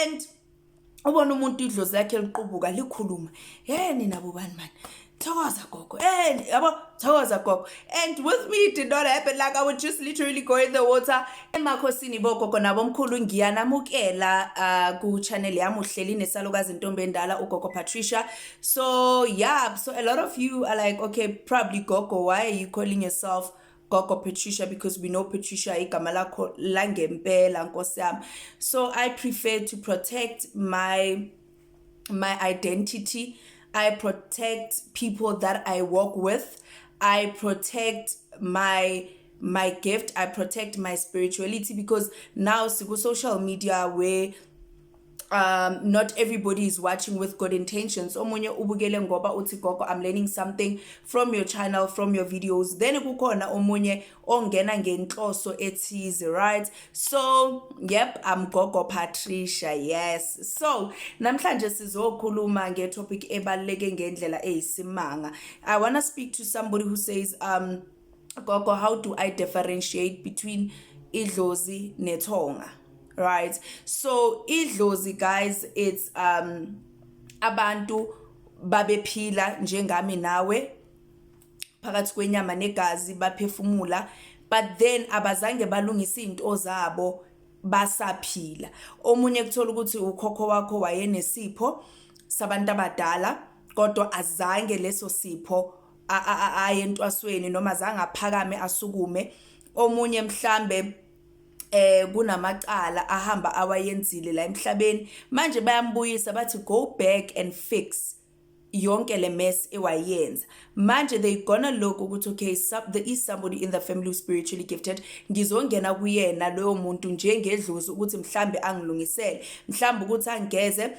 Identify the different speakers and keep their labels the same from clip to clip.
Speaker 1: and ubona umuntu idlozi lakhe liqubuka likhuluma nina bobani man thokoza gogo yabo thokoza gogo. And with me it did not happen. Like I would just literally go in the water. Emakhosini bogogo nabo mkhulu ngiyanamukela ku channel yami uhleli nesalukazi intombi endala uGogo Patricia. So yeah, so a lot of you are like, okay, probably Gogo, why are you calling yourself Gogo Patricia? Because we know Patricia igama lakho langempela nkosi yami. So I prefer to protect my identity. I protect people that I work with. I protect my gift. I protect my spirituality, because now social media where not everybody is watching with good intentions. Omunye ubukele ngoba uthi gogo, I'm learning something from your channel, from your videos. Then kukhona omunye ongena ngenhloso ethize, right? So yep, I'm Gogo Patricia. Yes. So namhlanje sizokhuluma ngetopic ebaluleke ngendlela eyisimanga. I want to speak to somebody who says Gogo, how do I differentiate between Idlozi neThonga? Right, so Idlozi, guys, it's abantu babephila njengami nawe phakathi kwenyama negazi baphefumula, but then abazange balungisa izinto zabo basaphila. Omunye kuthola ukuthi ukhokho wakho wayenesipho sabantu abadala kodwa azange leso sipho ayentwasweni noma azange aphakame asukume. Omunye mhlambe kunamacala ahamba awayenzile la emhlabeni, manje bayambuyisa bathi go back and fix yonke le mess ewayenza. Manje they gonna look ukuthi okay, there is somebody in the family who's spiritually gifted, ngizongena kuyena loyo muntu njengedlozi ukuthi mhlambe angilungisele, mhlambe ukuthi angeze,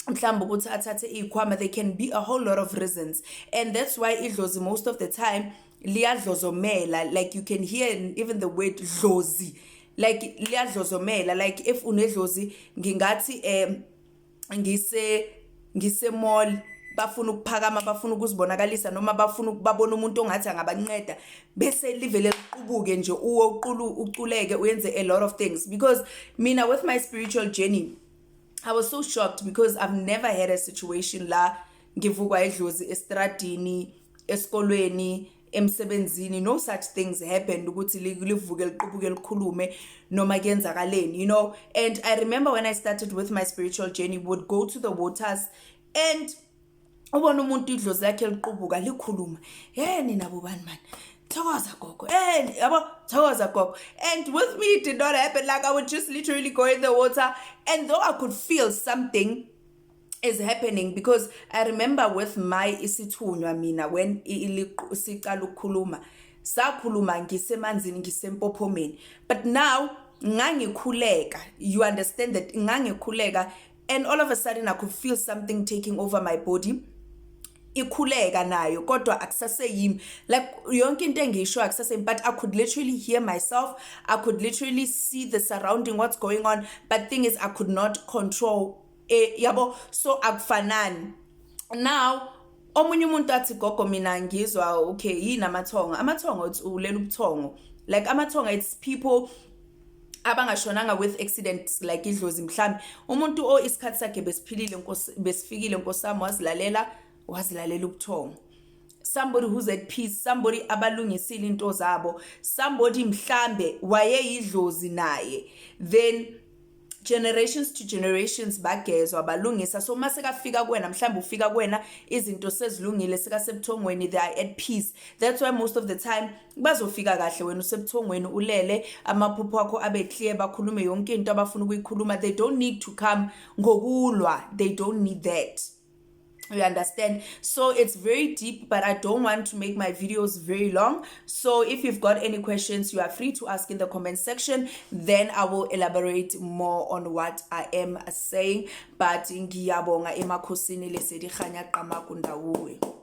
Speaker 1: mhlambe ukuthi athathe ikhwama. There can be a whole lot of reasons, and that's why idlozi most of the time liyadlozomela. Like you can hear even the word dlozi, like liyadlozomela. Like if unedlozi ngingathi ngise mall bafuna ukuphakama, bafuna ukuzibonakalisa noma bafuna ukubabona umuntu ongathi angabanceda, bese livele liqubuke nje uculeke uyenze a lot of things. Because mina with my spiritual journey, I was so shocked because I've never had a situation la ngivukwa idlozi estradini, esikolweni, emsebenzini. No such things happened ukuthi livuke liqubuke likhulume noma kuyenzakaleni, you know. And I remember when I started with my spiritual journey, we would go to the waters and ubona umuntu idlozi lakhe liqubuka likhuluma nina bobani man thokoza gogo yabo thokoza gogo. And with me it did not happen. Like I would just literally go in the water, and though I could feel something is happening, because I remember with my isithunywa mina when siqala ukukhuluma sakhuluma ngisemanzini ngisempophomeni, but now ngangikhuleka. You understand that ngangikhuleka, and all of a sudden I could feel something taking over my body. Ikhuleka nayo kodwa akusaseyimi, like yonke into engiyisho akusaseyimi, but I could literally hear myself. I could literally see the surrounding, what's going on, but thing is I could not control yabo. So akufanani. Now omunye umuntu athi gogo mina ngizwa okay yini amathonga uthi ulela ubuthongo. Like amathonga, it's people abangashonanga with accidents like idlozi. Mhlambi umuntu isikhathi sakhe besiphilile besifikile nkosami wazilalela ubuthongo. Somebody who's at peace, somebody abalungisile into zabo, somebody mhlambe wayeyidlozi naye, then generations to generations bagezwa balungisa. So mase kafika kuwena mhlambe ufika kuwena izinto sezilungile sekasebuthongweni, they are at peace. That's why most of the time bazofika kahle wena usebuthongweni ulele, amaphupho akho abe clear, bakhulume yonke into abafuna ukuyikhuluma. They don't need to come ngokulwa, they don't need that. You understand? So it's very deep, but I don't want to make my videos very long. So if you've got any questions, you are free to ask in the comment section. Then I will elaborate more on what I am saying. But ngiyabonga emakhosini lesedi khanya qama kundawo.